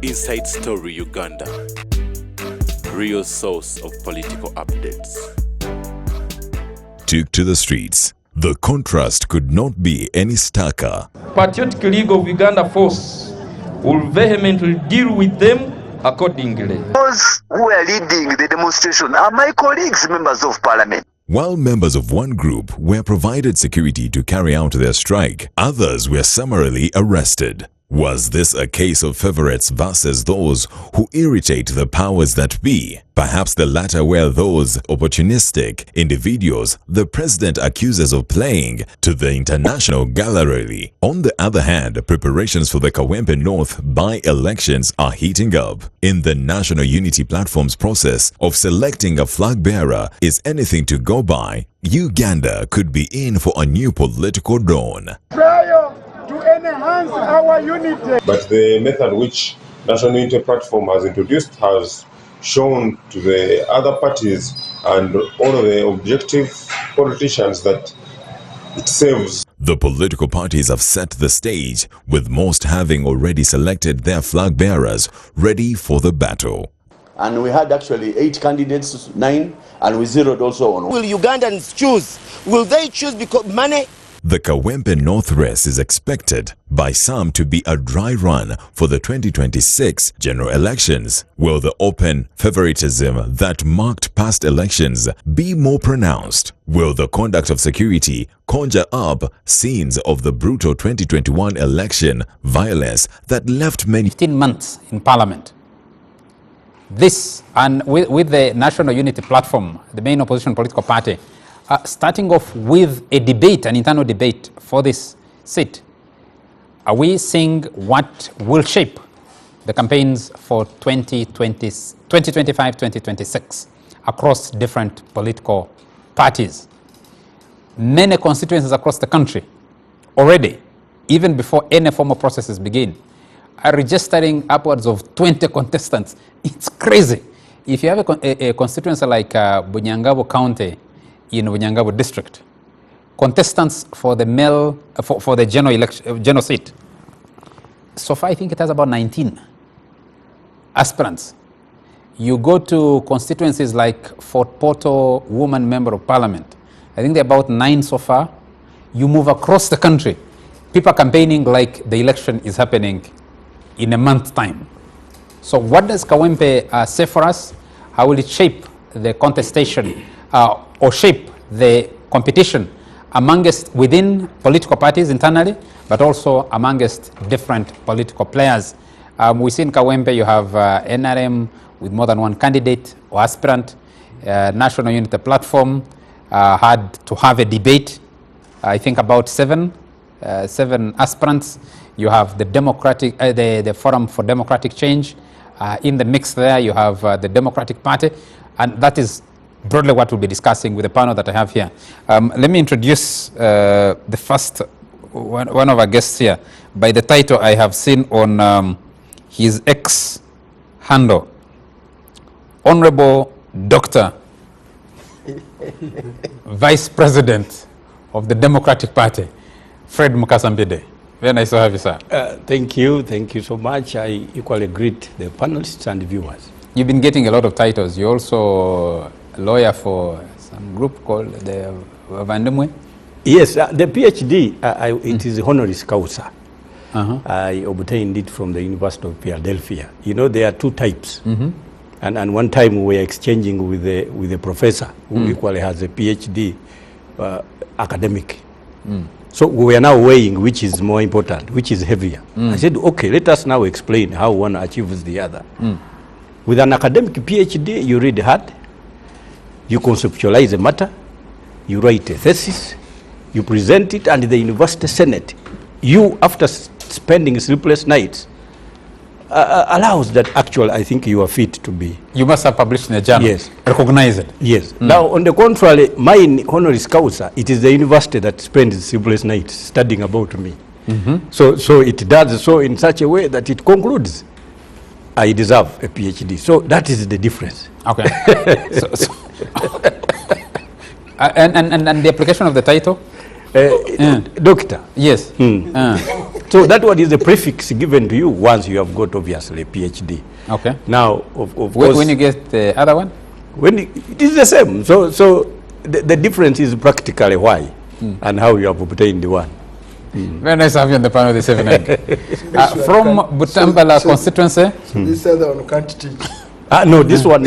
Inside Story Uganda, real source of political updates. Took to the streets, the contrast could not be any starker. Patriotic League of Uganda Force will vehemently deal with them accordingly. Those who are leading the demonstration are my colleagues, members of parliament. While members of one group were provided security to carry out their strike, others were summarily arrested. Was this a case of favorites versus those who irritate the powers that be? Perhaps the latter were those opportunistic individuals the president accuses of playing to the international gallery. On the other hand, preparations for the Kawempe North by-elections are heating up. In the National Unity Platform's process of selecting a flag bearer is anything to go by, Uganda could be in for a new political dawn. To enhance our unity. But the method which National Unity Platform has introduced has shown to the other parties and all of the objective politicians that it serves. The political parties have set the stage, with most having already selected their flag bearers ready for the battle. And we had actually 8 candidates, 9, and we zeroed also on. Will Ugandans choose? Will they choose because money? The Kawempe North race is expected by some to be a dry run for the 2026 general elections. Will the open favoritism that marked past elections be more pronounced? Will the conduct of security conjure up scenes of the brutal 2021 election violence that left many 15 months in parliament? This, and with the National Unity Platform, the main opposition political party, starting off with a debate, an internal debate for this seat, are we seeing what will shape the campaigns for 2025-2026 across different political parties? Many constituencies across the country already, even before any formal processes begin, are registering upwards of 20 contestants. It's crazy. If you have a constituency like Munyagwa County, in Munyagwa district, contestants for the for the general seat, so far I think it has about 19 aspirants. You go to constituencies like Fort Portal Woman Member of Parliament, I think there are about 9 so far. You move across the country, people are campaigning like the election is happening in a month's time. So what does Kawempe say for us? How will it shape the contestation or shape the competition within political parties internally, but also amongst different political players? We see in Kawempe you have NRM with more than one candidate or aspirant. National Unity Platform had to have a debate, I think about 7 aspirants. You have the the Forum for Democratic Change. In the mix there, you have the Democratic Party, and that is broadly what we'll be discussing with the panel that I have here. Let me introduce the first one of our guests here by the title I have seen on his X handle, Honorable Dr. Vice President of the Democratic Party, Fred Mukasambide. Very nice to have you, sir. Thank you so much. I equally greet the panelists and viewers. You've been getting a lot of titles. You're also a lawyer for some group called the Vandemwe? Yes, the PhD, it is honoris causa. I obtained it from the University of Philadelphia. You know, there are 2 types. And one time we were exchanging with the professor who equally has a PhD academic. So we are now weighing which is more important, which is heavier. I said, okay, let us now explain how one achieves the other. With an academic PhD, you read hard, you conceptualize a matter, you write a thesis, you present it, and the University Senate, you, after spending sleepless nights, allows that actually I think you are fit to be. You must have published in a journal. Yes. Recognize it. Yes. Now, on the contrary, my honoris causa, it is the university that spends sleepless nights studying about me. So it does so in such a way that it concludes I deserve a PhD. So that is the difference. Okay. And the application of the title? Doctor. Yes. So that one is a prefix given to you once you have got, obviously, a PhD. Okay. Now, of course... When you get the other one? When it is the same. So the difference is practically why and how you have obtained the one. Very nice to have you on the panel this evening. From Butambala constituency? This other one can't teach. No, this one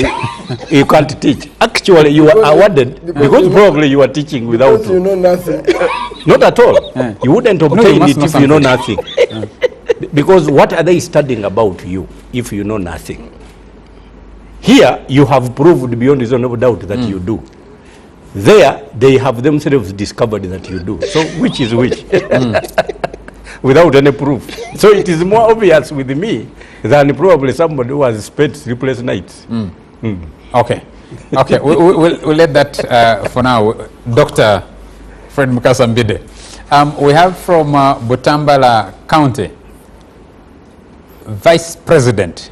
you can't teach. Actually, you are awarded because probably you are teaching without... Because you know nothing. Not at all. You wouldn't obtain it if you know nothing. Because what are they studying about you if you know nothing? Here, you have proved beyond reasonable doubt that you do. There, they have themselves discovered that you do. So which is which? Without any proof. So it is more obvious with me than probably somebody who has spent sleepless nights. Okay. Okay, we'll let that for now. Dr. Fred Mukasambide. We have from Butambala County, Vice President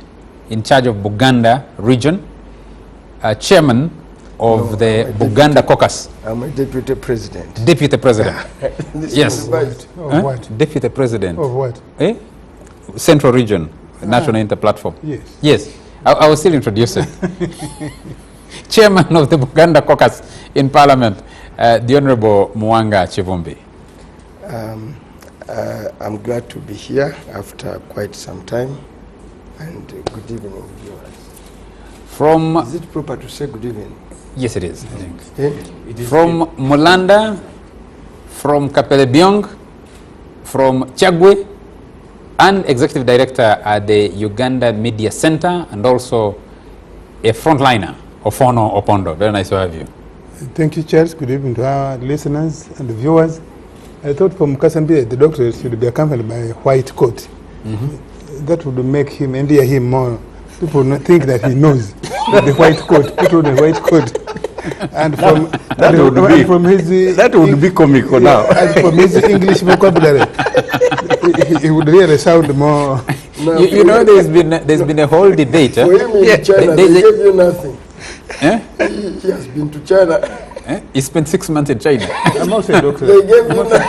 in charge of Buganda region, Chairman of the Buganda Caucus. I'm a deputy president. Deputy President. Yes. Of what? Deputy President. Of what? Central Region, National Inter-Platform. Yes. Yes. I was still introducing. Chairman of the Buganda Caucus in Parliament, the Honorable Mwanga Chivumbi. I'm glad to be here after quite some time, and good evening, viewers. Is it proper to say good evening? Yes, it is, I think. It is from Mulanda, from Kapelebyong, from Chagwe, and Executive Director at the Uganda Media Center, and also a frontliner of Ono Opondo. Very nice to have you. Thank you, Charles. Good evening to our listeners and the viewers. I thought from Kasambia, the doctor should be accompanied by a white coat. That would make him endear him more. People would not think that he knows the white coat. Put on a white coat. And from that would be comical now. And from his English vocabulary, he would really sound more. You know, there's been a whole debate. For him in China, they gave you nothing. He has been to China. He spent 6 months in China. I'm not a doctor. They gave you nothing.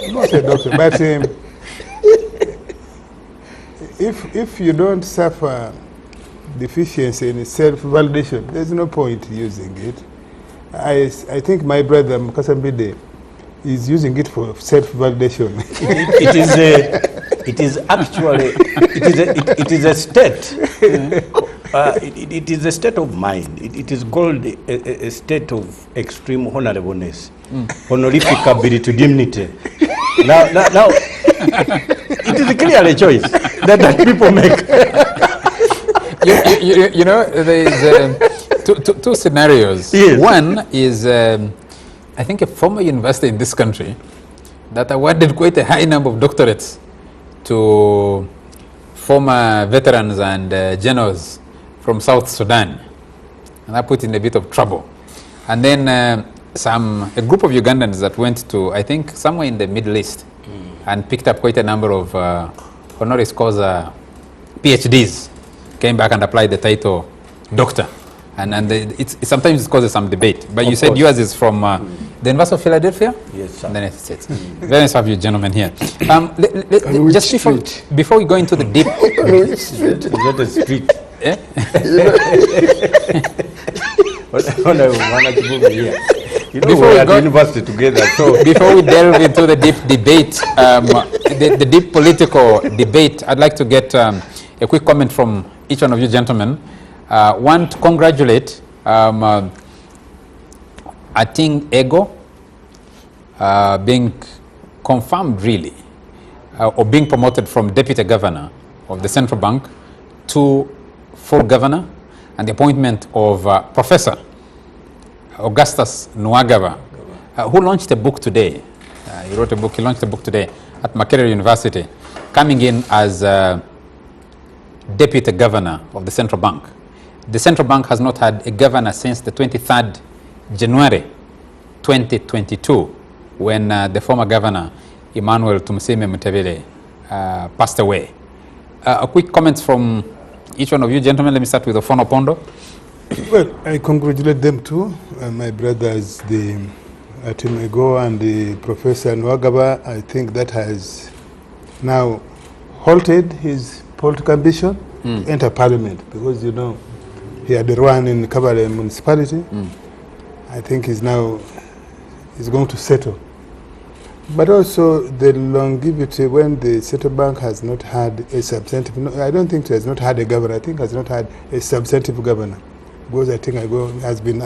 I'm not a doctor, but if you don't suffer deficiency in self-validation, there's no point using it. I think my brother Mukasambide is using it for self-validation. It is actually a state. It is a state of mind. It is called a state of extreme honorableness, honorific ability to dignity. Now, it is clearly a choice that people make. You know, there is two scenarios. Yes. One is, I think, a former university in this country that awarded quite a high number of doctorates to former veterans and generals from South Sudan, and that put in a bit of trouble. And then a group of Ugandans that went to, I think, somewhere in the Middle East and picked up quite a number of honoris causa PhDs, came back and applied the title doctor. And sometimes it causes some debate. But you said yours is from the University of Philadelphia? Yes, sir. In the United States. Very nice to have you gentlemen here. Just before we go into the deep... Is that a street? Yeah? Before we go university together. So before we delve into the deep debate, the deep political debate, I'd like to get a quick comment from each one of you gentlemen. Want to congratulate Ating Ego being confirmed really, or being promoted from deputy governor of the central bank to full governor, and the appointment of Professor Augustus Munyagwa, who launched a book today. He launched a book today at Makerere University, coming in as deputy governor of the central bank. The central bank has not had a governor since the 23rd January 2022, when the former governor, Emmanuel Tumusiime Mutebele, passed away. A quick comments from each one of you gentlemen. Let me start with Ofono Opondo. Well, I congratulate them too. My brothers, Ating Ego and the Professor Munyagwa. I think that has now halted his political ambition to enter parliament, because you know he had run in Kkomera municipality. I think he's going to settle. But also the longevity, when the central bank has not had a substantive, no, I don't think it has not had a governor, I think has not had a substantive governor, because I think has been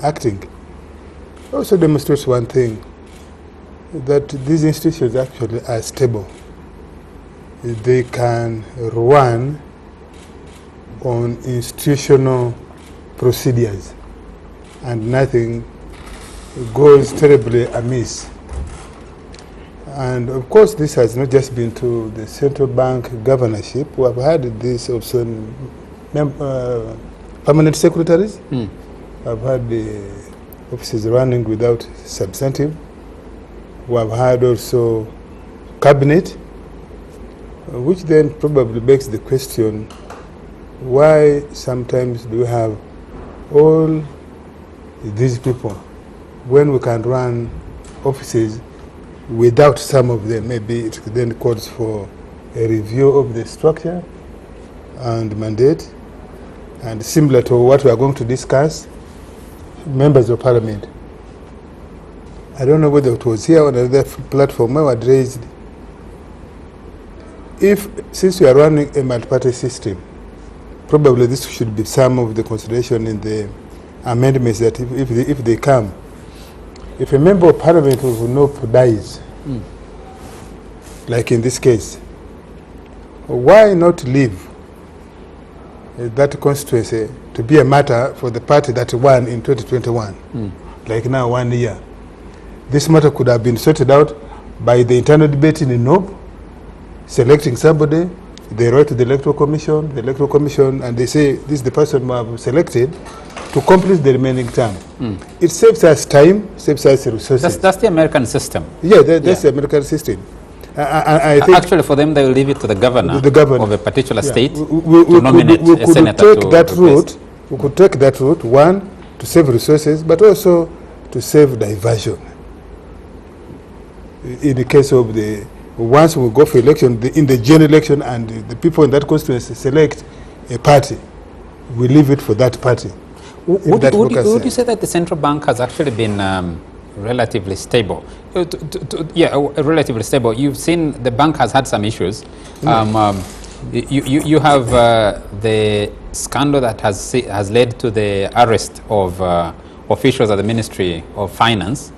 acting. Also demonstrates one thing, that these institutions actually are stable. They can run on institutional procedures and nothing goes terribly amiss. And of course, this has not just been to the central bank governorship. We have had this also in permanent secretaries. I've had the offices running without substantive. We have had also cabinet, which then probably begs the question, why sometimes do we have all these people when we can run offices without some of them? Maybe it then calls for a review of the structure and mandate. And similar to what we are going to discuss, members of parliament. I don't know whether it was here or on another platform where we raised, since we are running a multi-party system, probably this should be some of the consideration in the amendments, that if they come, if a member of parliament who dies, like in this case, why not leave that constituency to be a matter for the party that won in 2021, like now 1 year? This matter could have been sorted out by the internal debate in NOB, selecting somebody, they write to the electoral commission, and they say, this is the person who have selected to complete the remaining term. It saves us time, saves us resources. That's the American system. Yeah, that's the American system. I think actually, for them, they will leave it to the governor of a particular state to nominate a senator to replace. We could take that route, one, to save resources, but also to save diversion. In the case of once we go for election, in the general election, and the people in that constituency select a party, we leave it for that party. Would you say that the central bank has actually been relatively stable? Relatively stable. You've seen the bank has had some issues. You have the scandal that has led to the arrest of officials at the Ministry of Finance.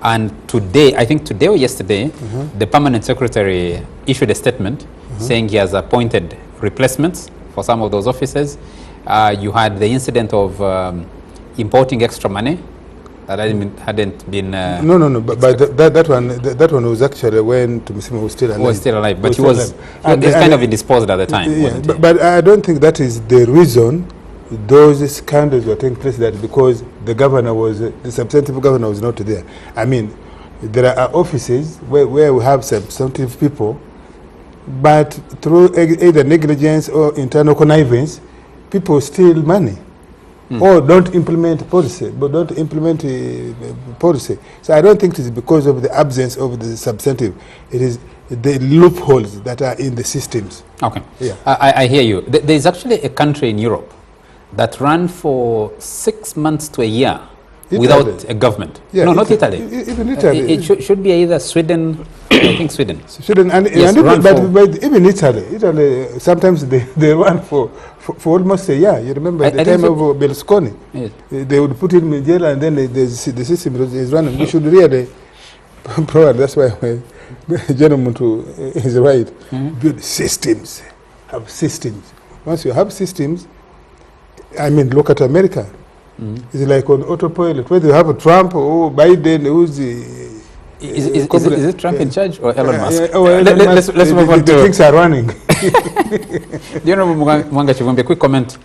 And today, I think today or yesterday, the permanent secretary issued a statement saying he has appointed replacements for some of those officers. You had the incident of importing extra money that hadn't been. No. But that one was actually when Tumisima was still alive. Was still alive, but he was kind of indisposed at the time. Yeah, but I don't think that is the reason those scandals were taking place, that because the substantive governor was not there. I mean, there are offices where we have substantive people, but through either negligence or internal connivance, people steal money or don't implement policy. So I don't think it is because of the absence of the substantive. It is the loopholes that are in the systems. Okay. Yeah. I hear you. There is actually a country in Europe that ran for 6 months to a year without a government. Yeah, no, not Italy. Even Italy. It should be either Sweden, I think Sweden. But even Italy, sometimes they run for almost a year. You remember the time of Berlusconi? Yes. They would put him in jail, and then the system is running. We should really, probably that's why the gentleman is right. Build systems, have systems. Once you have systems, I mean, look at America. It's like on autopilot. Whether you have a Trump or Biden, who's the... Is it Trump in charge or Elon Musk? Let's move on to... Things are running. Do you know, Mwanga Chivumbi, quick comment?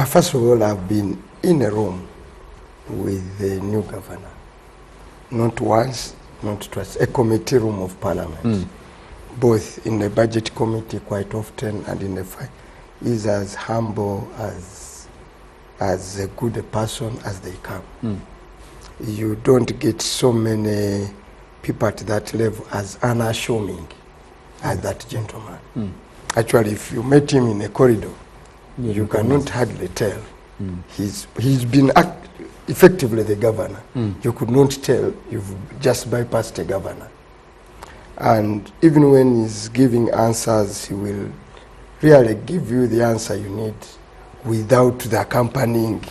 First of all, I've been in a room with the new governor. Not once, not twice. A committee room of parliament. Both in the budget committee quite often, and in the fight. Is as humble, as good a person as they come. You don't get so many people at that level as unassuming as that gentleman. Actually, if you met him in a corridor, you cannot hardly tell. He's been effectively the governor. You could not tell you've just bypassed a governor. And even when he's giving answers, he will really give you the answer you need without the accompanying.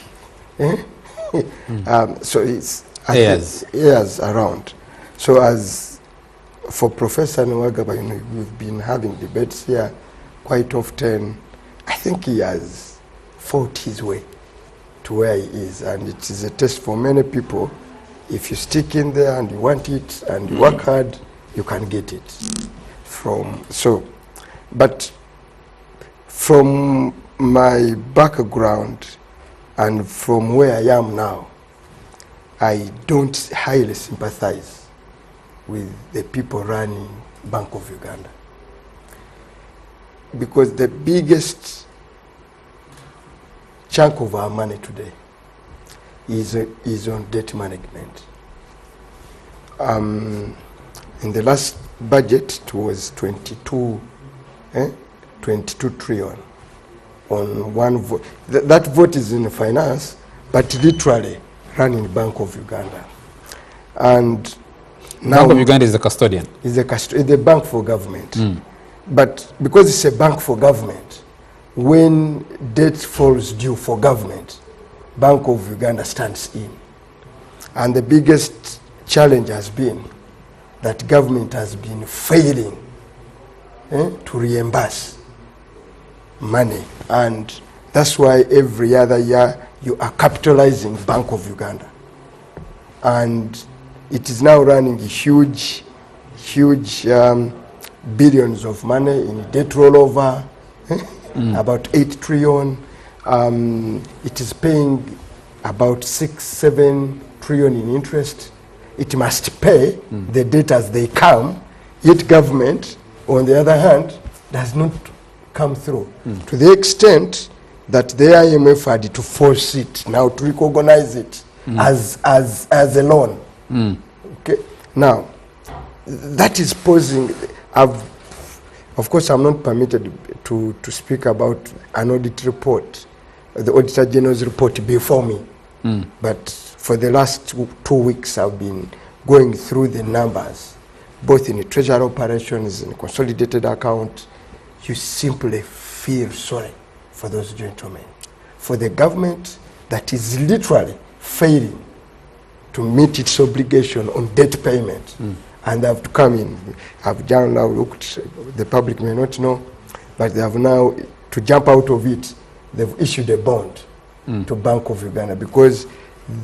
So it's years around. So as for Professor Munyagwa, you know, we've been having debates here quite often. I think he has fought his way to where he is, and it is a test for many people. If you stick in there and you want it and you work hard, you can get it. But from my background and from where I am now, I don't highly sympathize with the people running Bank of Uganda, because the biggest chunk of our money today is on debt management. In the last budget, it was 22 trillion on one vote. That vote is in finance, but literally running Bank of Uganda. And now Bank of Uganda is the custodian. Is the bank for government. But because it's a bank for government, when debt falls due for government, Bank of Uganda stands in. And the biggest challenge has been that government has been failing to reimburse money. And that's why every other year you are capitalizing Bank of Uganda. And it is now running huge billions of money in debt rollover, about 8 trillion. It is paying about 6-7 trillion in interest. It must pay the debt as they come, yet government, on the other hand, does not come through. To the extent that the IMF had to force it now to recognize it as a loan. Okay. Now, that is posing. Of course, I'm not permitted to speak about an audit report, the Auditor General's report before me. But for the last 2 weeks, I've been going through the numbers, both in the treasury operations and consolidated account. You simply feel sorry for those gentlemen, for the government that is literally failing to meet its obligation on debt payment. And they have to come in. I've now looked, the public may not know, but they have now, to jump out of it, they've issued a bond to Bank of Uganda, because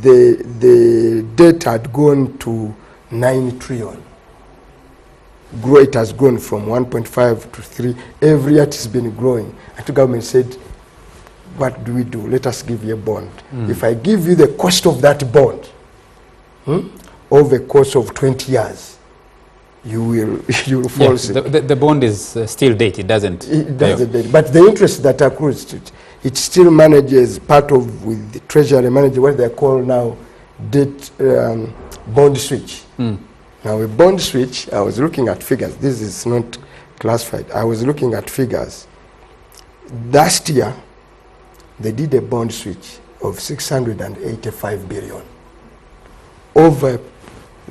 the debt had gone to 9 trillion. It has grown from 1.5 to 3. Every year it has been growing. And the government said, what do we do? Let us give you a bond. If I give you the cost of that bond, over a course of 20 years, you will fall sick. The bond is still dated, doesn't it? It doesn't date. But the interest that accrues to it still manages part of, with the treasury manager, what they call now debt bond switch. Now a bond switch, I was looking at figures. This is not classified. I was looking at figures. Last year, they did a bond switch of 685 billion. Over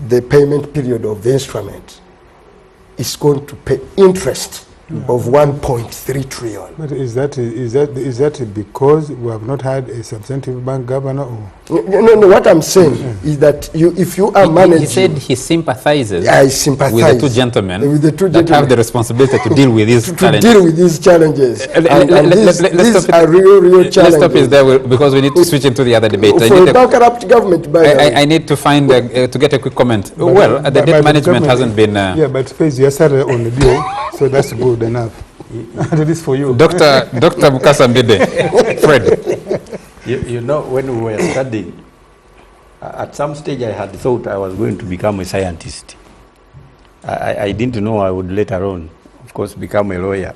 the payment period of the instrument, is going to pay interest of 1.3 trillion. But is that because we have not had a substantive bank governor? Or? No, what I'm saying is that if you are managing... He said he sympathizes, with the two gentlemen that have the responsibility to deal with these challenges. To deal with these challenges. These are real challenges. Let's stop it there, because we need to switch into the other debate. For a bankrupt government, I need to find, to get a quick comment. The debt management hasn't been... Yeah, but phase you started on the deal, so that's good enough. At least for you. Dr. Mukasambide, Fred. You know, when we were studying, at some stage I had thought I was going to become a scientist. I didn't know I would later on, of course, become a lawyer.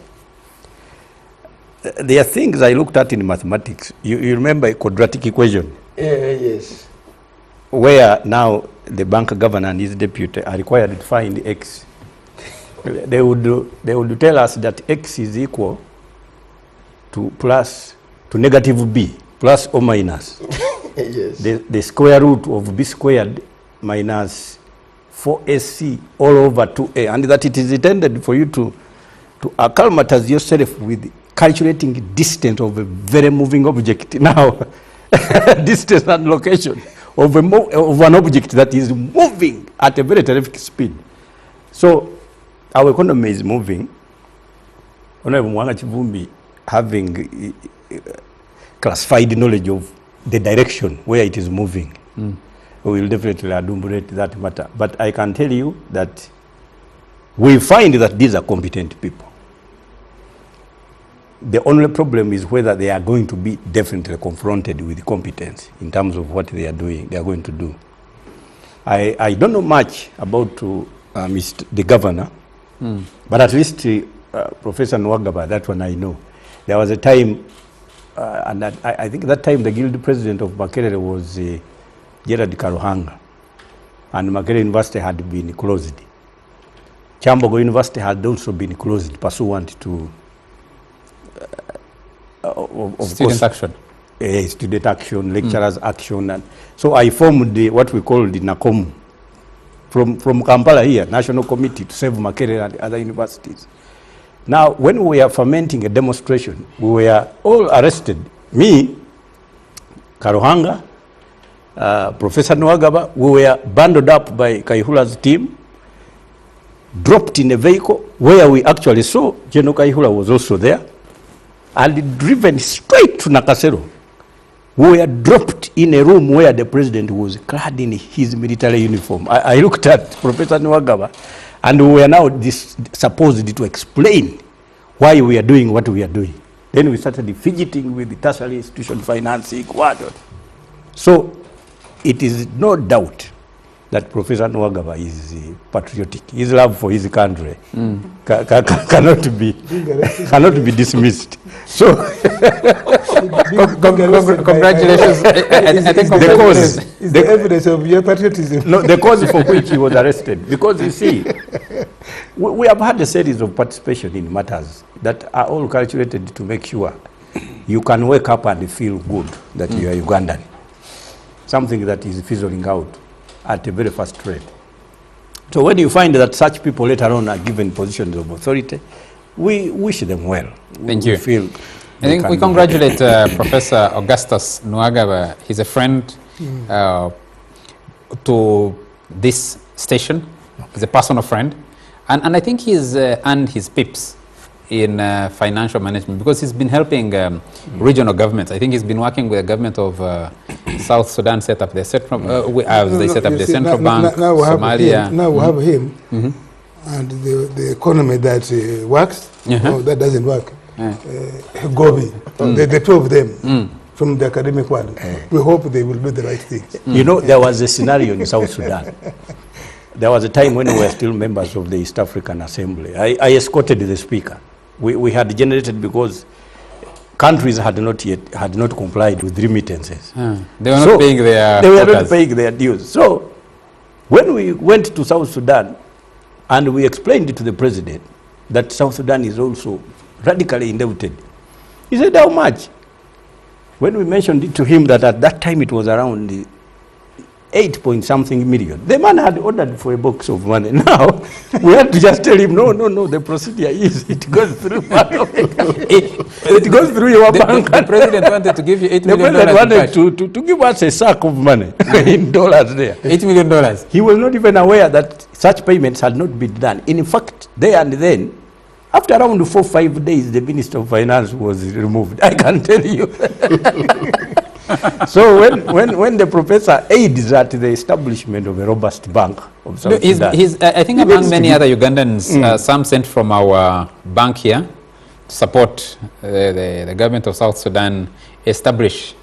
There are things I looked at in mathematics. You remember a quadratic equation? Yes. Where now the bank governor and his deputy are required to find X, they would tell us that X is equal to negative B, plus or minus. Yes. The square root of B squared minus 4AC all over 2A, and that it is intended for you to acclimatize yourself with calculating distance of a very moving object. Now, distance and location of an object that is moving at a very terrific speed. So, our economy is moving. Honorable Mwanga Chivumbi, having classified knowledge of the direction where it is moving, we will definitely adumbrate that matter. But I can tell you that we find that these are competent people. The only problem is whether they are going to be definitely confronted with competence in terms of what they are doing, they are going to do. I don't know much about the governor, but at least Professor Munyagwa, that one I know. There was a time, and I think that time the guild president of Makerere was Gerard Karuhanga, and Makerere University had been closed. Chambogo University had also been closed pursuant to student action. Student action, lecturers action. And so I formed what we call the NACOM from Kampala here, National Committee to Save Makerere and other universities. Now, when we are fermenting a demonstration, we were all arrested. Me, Karuhanga, Professor Munyagwa, we were bundled up by Kaihura's team, dropped in a vehicle where we actually saw General Kaihura was also there, and driven straight to Nakasero. We were dropped in a room where the president was clad in his military uniform. I looked at Professor Munyagwa, and we were now supposed to explain why we are doing what we are doing. Then we started fidgeting with the tertiary institution financing. So it is no doubt that Professor Munyagwa is patriotic. His love for his country cannot be dismissed. So congratulations. I think the cause is the evidence of your patriotism. No, the cause for which he was arrested. Because you see, we have had a series of participation in matters that are all calculated to make sure you can wake up and feel good that you are Ugandan. Something that is fizzling out at a very fast rate. So when you find that such people later on are given positions of authority, we wish them well. Thank you. I think we congratulate Professor Augustus Munyagwa. He's a friend to this station. He's a personal friend. And I think he's earned his pips in financial management because he's been helping regional governments. I think he's been working with the government of South Sudan set up their central, they set up the central bank, Somalia. Now we have him, and the economy that works, or that doesn't work. Gobi, the two of them from the academic world. We hope they will do the right things. You know, there was a scenario in South Sudan. There was a time when we were still members of the East African Assembly. I escorted the speaker. We had generated because countries had not complied with remittances. They were not paying their They were not paying their dues. So when we went to South Sudan and we explained it to the president that South Sudan is also radically indebted, he said, how much? When we mentioned it to him that at that time it was around 8-point-something million. The man had ordered for a box of money. Now, we had to just tell him, no, the procedure is, it goes through it goes through your bank. The president wanted to give you $8 million. The president wanted to give us a sack of money in dollars there. $8 million. He was not even aware that such payments had not been done. In fact, there and then, after around 4 or 5 days, the Minister of Finance was removed. I can tell you. So when the professor aids at the establishment of a robust bank of South Sudan, I think among many other Ugandans, some sent from our bank here to support the government of South Sudan establish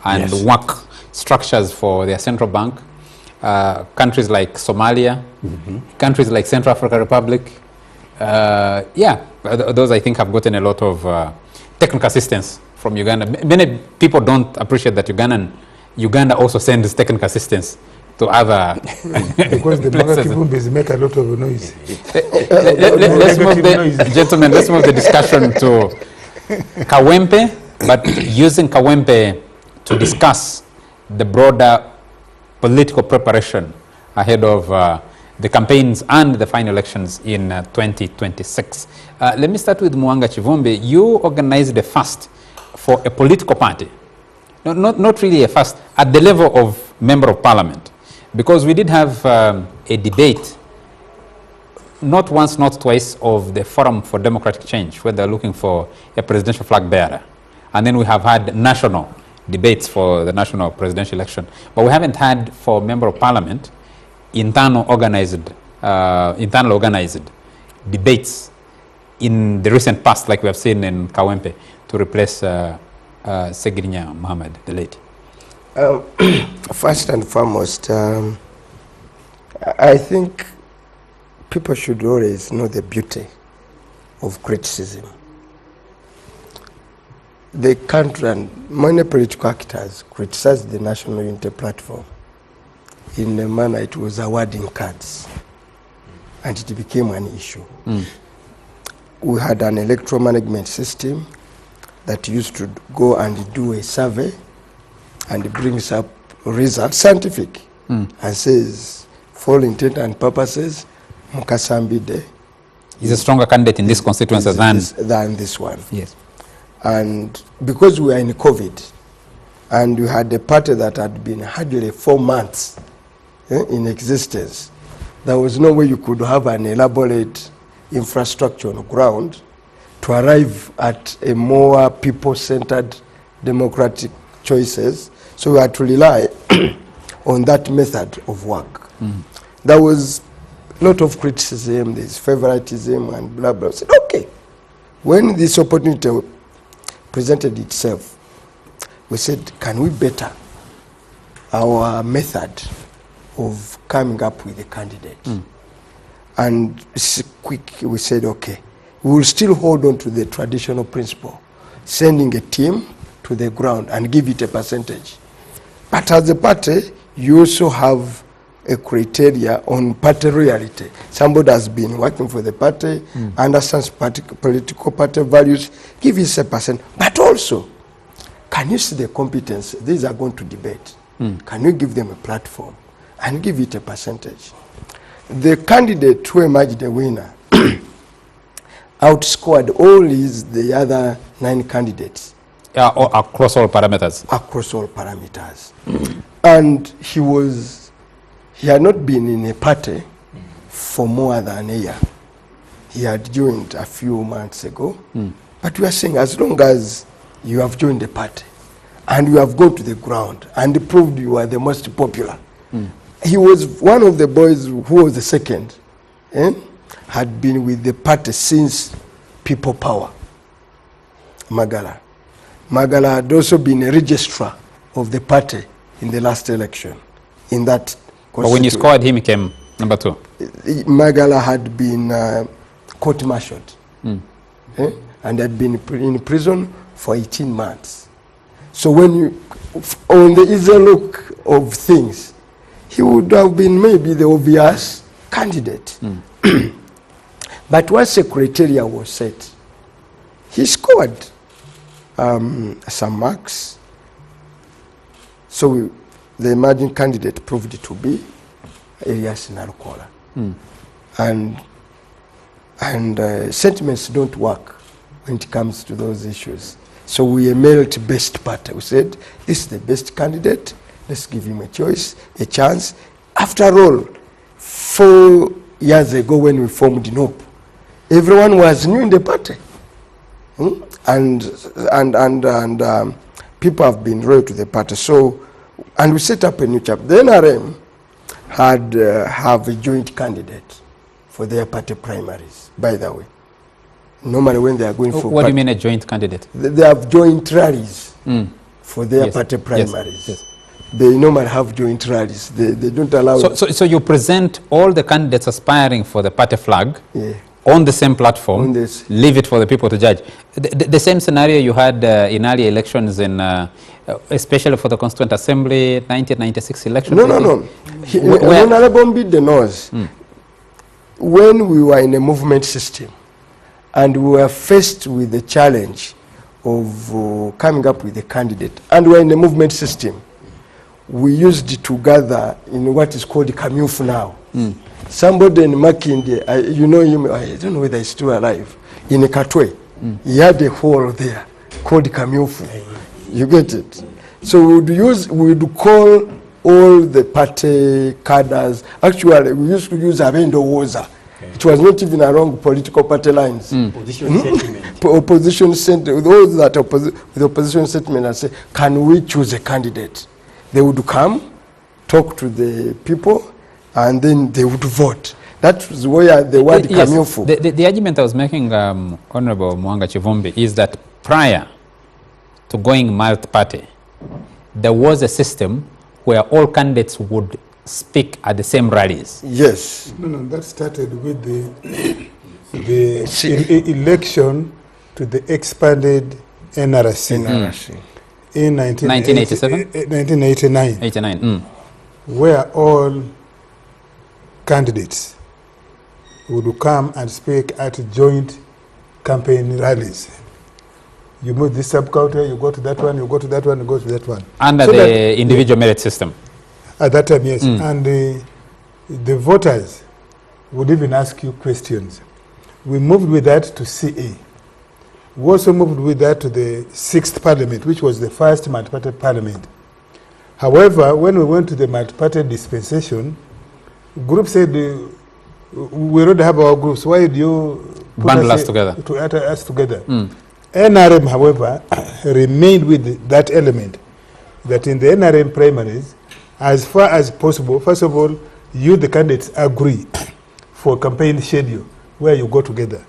and work structures for their central bank. Countries like Somalia, countries like Central African Republic, those I think have gotten a lot of technical assistance from Uganda. Many people don't appreciate that Uganda also sends technical assistance to other Because the places. Mubarak people make a lot of noise. Let's move the, gentlemen, let's move the discussion to Kawempe, but using Kawempe to discuss the broader political preparation ahead of the campaigns and the final elections in 2026. Let me start with Mwanga Chivumbi. You organized a fast for a political party. No, not really a fast, at the level of member of parliament. Because we did have a debate, not once, not twice, of the Forum for Democratic Change, where they're looking for a presidential flag bearer. And then we have had national debates for the national presidential election. But we haven't had, for member of parliament, internal organized debates in the recent past, like we have seen in Kawempe, to replace Segirinya Mohammed, the late. First and foremost, I think people should always know the beauty of criticism. The country and many political actors criticized the National Unity Platform in a manner it was awarding cards, and it became an issue. We had an electoral management system that used to go and do a survey and it brings up results, scientific, and says, for all intent and purposes, Mukasambide is a stronger candidate in this constituency than this one. Yes. And because we are in COVID, and we had a party that had been hardly 4 months in existence, there was no way you could have an elaborate infrastructure on the ground to arrive at a more people-centered democratic choices. So we had to rely on that method of work. There was a lot of criticism, there's favoritism and blah, blah. I said, okay, when this opportunity presented itself, we said, can we better our method of coming up with a candidate? And quick, we said, okay, we will still hold on to the traditional principle, sending a team to the ground and give it a percentage. But as a party, you also have a criteria on party reality. Somebody has been working for the party, understands political party values, give it a percent. But also, can you see the competence? These are going to debate. Can you give them a platform and give it a percentage? The candidate who emerged the winner outscored all the other 9 candidates. Across all parameters. Across all parameters. And he had not been in a party for more than a year. He had joined a few months ago. But we are saying, as long as you have joined the party and you have gone to the ground and proved you are the most popular. He was one of the boys who was the second, had been with the party since People Power, Magala. Magala had also been a registrar of the party in the last election. In that, but when you scored him, he came number 2. Magala had been court-martialed and had been in prison for 18 months. So when you, on the easy look of things, he would have been maybe the obvious candidate. But once the criteria was set, he scored some marks. So the emerging candidate proved to be Elias Narukola. And sentiments don't work when it comes to those issues. So we emerged best party. We said, this is the best candidate. Let's give him a choice, a chance. After all, 4 years ago when we formed NOP, everyone was new in the party. And people have been loyal to the party. So, and we set up a new chapter. The NRM have a joint candidate for their party primaries, by the way. Normally when they are going for... What do you mean a joint candidate? They have joint rallies for their party primaries. Yes. They normally have joint rallies. They don't allow... So you present all the candidates aspiring for the party flag on the same platform, leave it for the people to judge. The same scenario you had in earlier elections in especially for the Constituent Assembly 1996 election? No. Honorable Mbide knows. When we were in a movement system and we were faced with the challenge of coming up with a candidate, and we were in a movement system, we used to gather in what is called Kamyufu now. Somebody in Makinde, you know him, I don't know whether he's still alive, in Katwe, he had a hall there called Kamyufu. You get it? So we would call all the party cadres. Actually, we used to use Abendo Woza. It was not even along political party lines. Opposition sentiment, those that with opposition sentiment and say, can we choose a candidate? They would come, talk to the people, and then they would vote. That was where the word Kamyufu. The argument I was making, Honorable Mwanga Chivumbi, is that prior to going multi-party, there was a system where all candidates would speak at the same rallies. Yes. No, that started with the election to the expanded NRC. In 1987? 1989. Where all candidates would come and speak at joint campaign rallies. You move this sub-counter, you go to that one, you go to that one, you go to that one. Under so the individual merit system? At that time, yes. And the voters would even ask you questions. We moved with that to CA. We also moved with that to the 6th Parliament, which was the first multi-party parliament. However, when we went to the multi-party dispensation, group said, we already have our groups. Why do you bundle us together? To add us together. NRM, however, remained with that element, that in the NRM primaries, as far as possible, first of all, you, the candidates, agree for campaign schedule where you go together.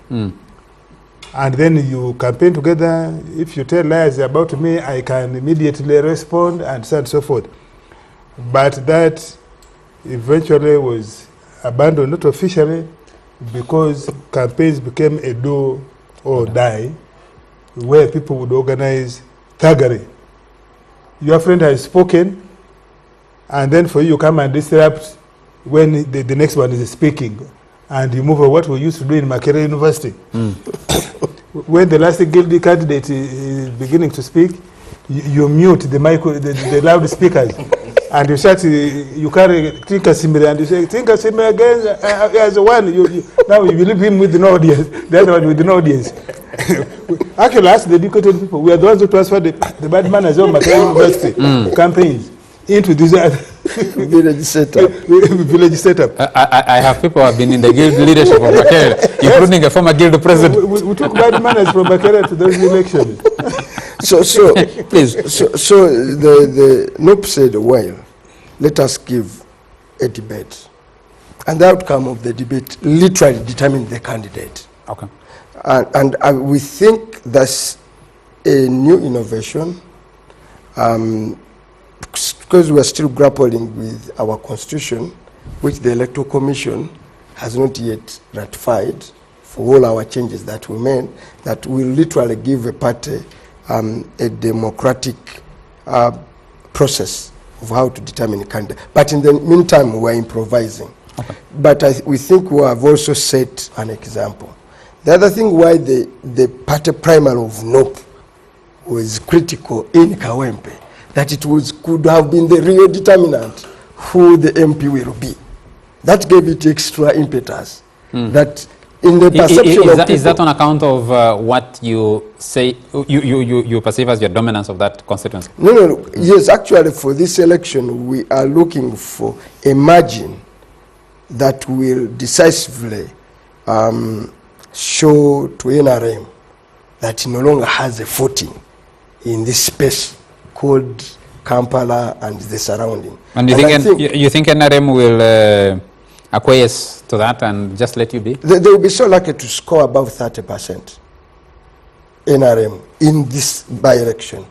And then you campaign together. If you tell lies about me, I can immediately respond, and so on and so forth. But that eventually was abandoned, not officially, because campaigns became a do or die, where people would organize thuggery. Your friend has spoken, and then for you come and disrupt when the next one is speaking, and you move on. What we used to do in Makerere University. When the last guilty candidate is beginning to speak, you mute the the loudspeakers, and you shout, you carry Tinka Simire, and you say, Tinka Simire again as one. Now you leave him with no audience, the other one with no audience. Actually, ask the educated people. We are the ones who transfer the bad manners of Makerere University campaigns into this village setup. I have people who have been in the guild leadership of Makerere, including a former guild president. We took bad manners from Makerere to those elections. So please. So the NOP said, well, let us give a debate, and the outcome of the debate literally determined the candidate. Okay. And we think that's a new innovation, because we are still grappling with our constitution, which the Electoral Commission has not yet ratified for all our changes that we made, that will literally give a party a democratic process of how to determine a candidate. But in the meantime, we are improvising. Okay. But we think we have also set an example. The other thing why the party primary of NOP was critical in Kawempe, that it could have been the real determinant who the MP will be. That gave it extra impetus. That in the perception of people, is that on account of what you say, you perceive as your dominance of that constituency? No. Yes, actually for this election, we are looking for a margin that will decisively show to NRM that it no longer has a footing in this space called Kampala and the surrounding. And you think NRM will acquiesce to that and just let you be? They will be so lucky to score above 30%. NRM in this by-election.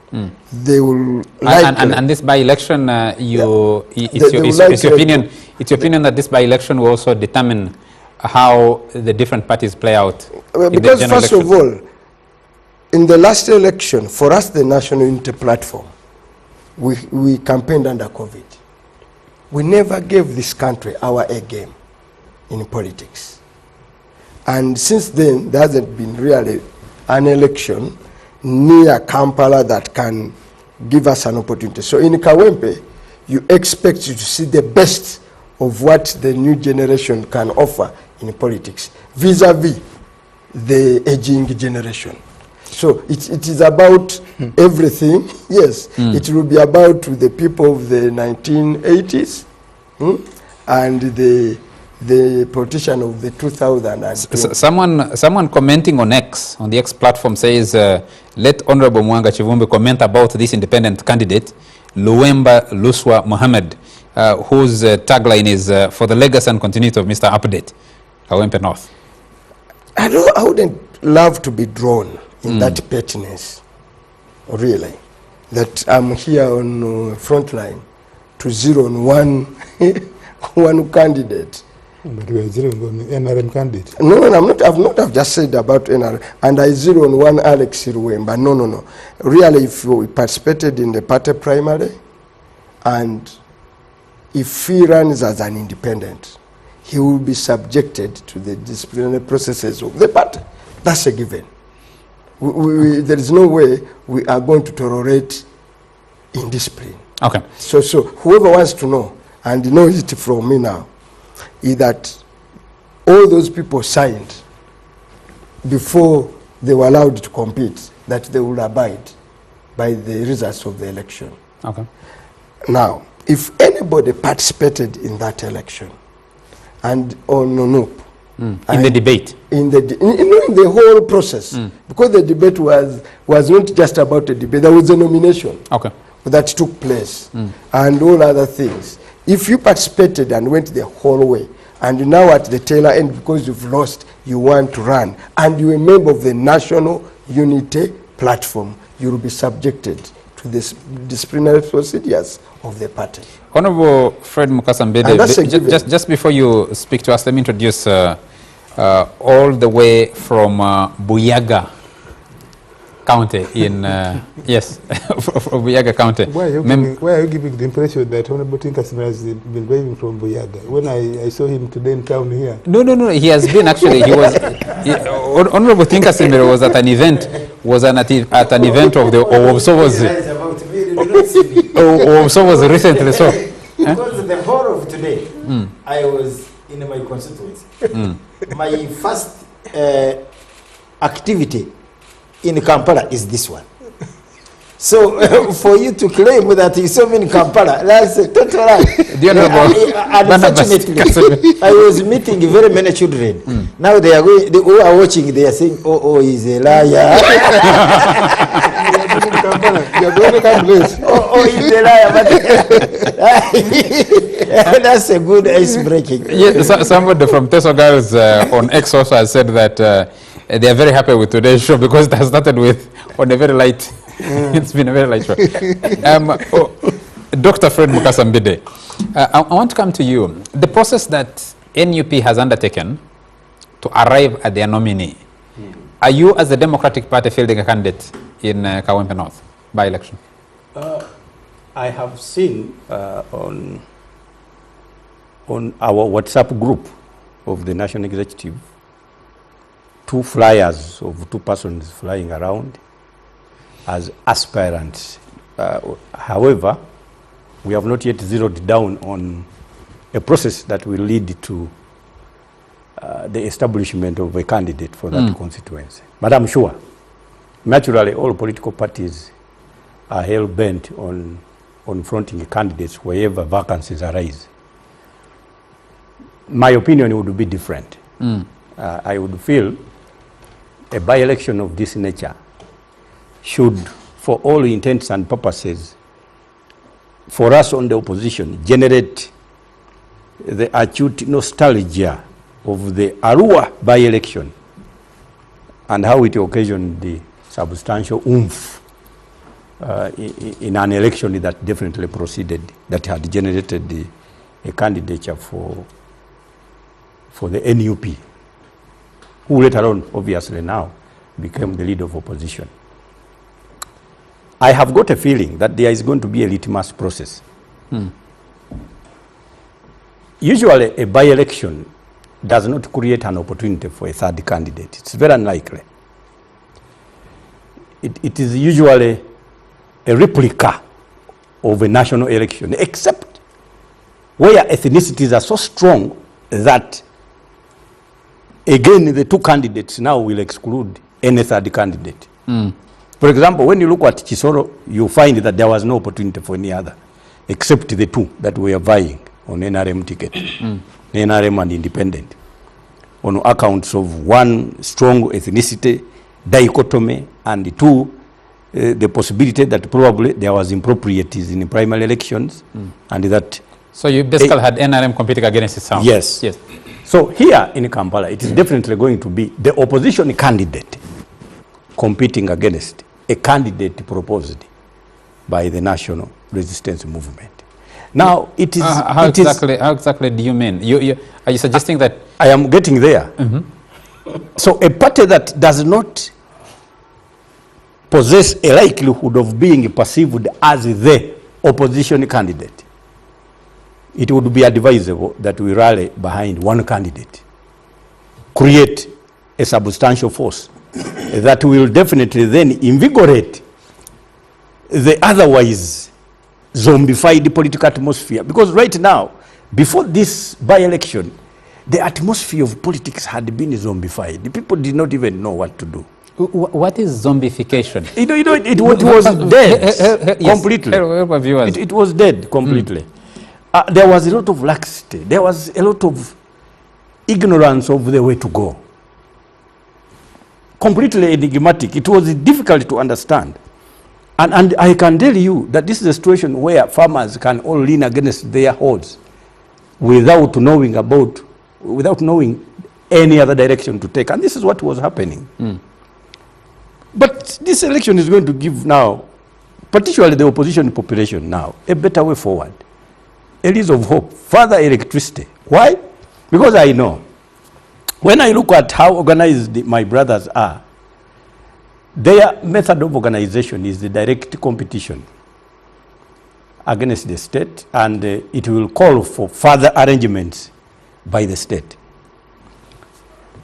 They will and this by-election, it's your opinion that this by-election will also determine how the different parties play out? Because first of all, in the last election, for us, the National Unity Platform, we campaigned under COVID. We never gave this country our A game in politics. And since then, there hasn't been really an election near Kampala that can give us an opportunity. So in Kawempe, you expect to see the best of what the new generation can offer in politics, vis-a-vis the aging generation. So it is about everything. Yes, it will be about the people of the 1980s and the politician of the 2000s. Someone commenting on X, on the X platform, says, let Honorable Mwanga Chivumbi comment about this independent candidate, Luwemba Luswa Mohammed, whose tagline is for the legacy and continuity of Mr. Update, Kawempe North. I wouldn't love to be drawn in that pettiness, really, that I'm here on front line to zero on one candidate. But we are zeroing on NRM candidate. No, I'm not. I've just said about NRM, and I zero on one Alex Irwemba. No. Really, if we participated in the party primary, and if he runs as an independent, he will be subjected to the disciplinary processes of the party. That's a given. There is no way we are going to tolerate indiscipline. Okay. So whoever wants to know, and knows it from me now, is that all those people signed before they were allowed to compete that they will abide by the results of the election. Okay. Now, if anybody participated in that election and on NUP, in the debate, in the whole process, because the debate was not just about a debate, there was a nomination that took place and all other things. If you participated and went the whole way, and now at the tail end, because you've lost, you want to run, and you're a member of the National Unity Platform, you will be subjected to the disciplinary procedures of the party. Honorable Fred Mukasambede, just before you speak to us, let me introduce all the way from Buyaga County in yes, from Buyaga County. Why are you giving the impression that Honorable Kkomera has been waving from Buyaga? When I saw him today in town here. No. He has been actually. He was Honorable Kkomera was at an event. At an event of the Observers recently. So because the whole of today, I was in my constituency. My first activity in Kampala is this one. So for you to claim that you saw me in Kampala, that's total lie. Unfortunately, I was meeting very many children. Now they are going, who are watching, they are saying, oh, he's a liar. Oh, he's a liar. But that's a good ice breaking. Yes, somebody from Teso Girls on X also has said that they are very happy with today's show because it has started with on a very light. It's been a very light show. Dr. Fred Mukasambide, I want to come to you. The process that NUP has undertaken to arrive at their nominee, are you as the Democratic Party fielding a candidate in Kawempe North by-election? I have seen on our WhatsApp group of the National Executive 2 flyers of 2 persons flying around as aspirants. However, we have not yet zeroed down on a process that will lead to the establishment of a candidate for that constituency. But I'm sure, naturally, all political parties are hell-bent on fronting candidates wherever vacancies arise. My opinion would be different. I would feel a by-election of this nature should, for all intents and purposes, for us on the opposition, generate the acute nostalgia of the Arua by-election and how it occasioned the substantial oomph in an election that definitely proceeded, that had generated a candidature for the NUP, who later on, obviously now, became the leader of opposition. I have got a feeling that there is going to be a litmus process. Usually, a by-election does not create an opportunity for a third candidate. It's very unlikely. It is usually a replica of a national election, except where ethnicities are so strong that, again, the two candidates now will exclude any third candidate. For example, when you look at Chisoro, you find that there was no opportunity for any other, except the two that were vying on NRM ticket, NRM and independent, on accounts of one, strong ethnicity, dichotomy, and two, the possibility that probably there was improprieties in primary elections, and that... So you basically had NRM competing against itself? Yes. Yes. So here in Kampala, it is definitely going to be the opposition candidate competing against a candidate proposed by the national resistance movement. Now, it is... how exactly do you mean? Are you suggesting that... I am getting there. So a party that does not possess a likelihood of being perceived as the opposition candidate, it would be advisable that we rally behind one candidate, create a substantial force that will definitely then invigorate the otherwise zombified political atmosphere. Because right now, before this by-election, the atmosphere of politics had been zombified. The people did not even know what to do. What is zombification? It was dead completely. It was dead completely. There was a lot of laxity. There was a lot of ignorance of the way to go. Completely enigmatic. It was difficult to understand. And I can tell you that this is a situation where farmers can all lean against their hordes without knowing any other direction to take. And this is what was happening. But this election is going to give now, particularly the opposition population now, a better way forward. A rise of hope, further electricity. Why? Because I know, when I look at how organized my brothers are, their method of organization is the direct competition against the state, and it will call for further arrangements by the state.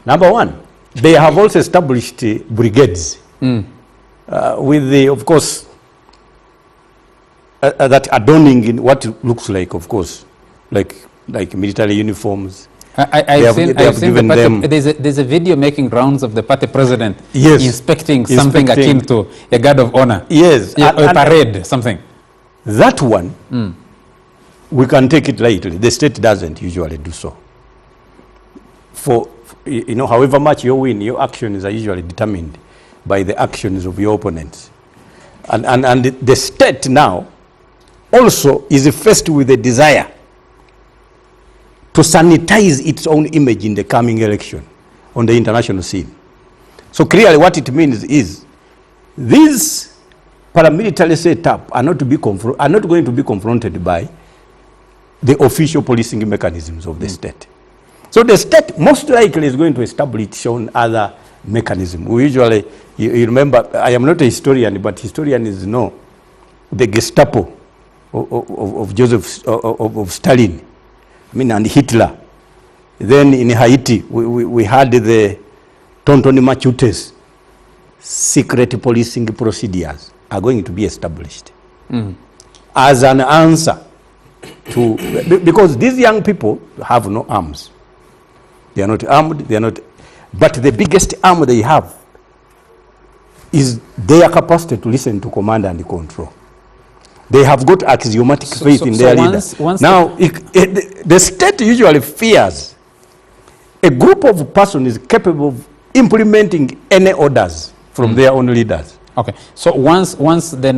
Number one, they have also established brigades with the, of course, that adorning in what looks like, of course, like military uniforms. I've seen there's a video making rounds of the party president inspecting something akin to a guard of honor. Yes. A parade, something. That one, we can take it lightly. The state doesn't usually do so. For, however much you win, your actions are usually determined by the actions of your opponents. And the state now also is faced with a desire to sanitize its own image in the coming election on the international scene. So clearly what it means is these paramilitary setup are not going to be confronted by the official policing mechanisms of the state. So the state most likely is going to establish its own other mechanism. We usually, you remember, I am not a historian, but historians know the Gestapo of Stalin, and Hitler. Then in Haiti, we had the Tontoni Machutes. Secret policing procedures are going to be established as an answer to, because these young people have no arms. They are not armed, but the biggest arm they have is their capacity to listen to command and control. They have got axiomatic faith in their leader. Now, the state usually fears a group of persons capable of implementing any orders from their own leaders. Okay, so once the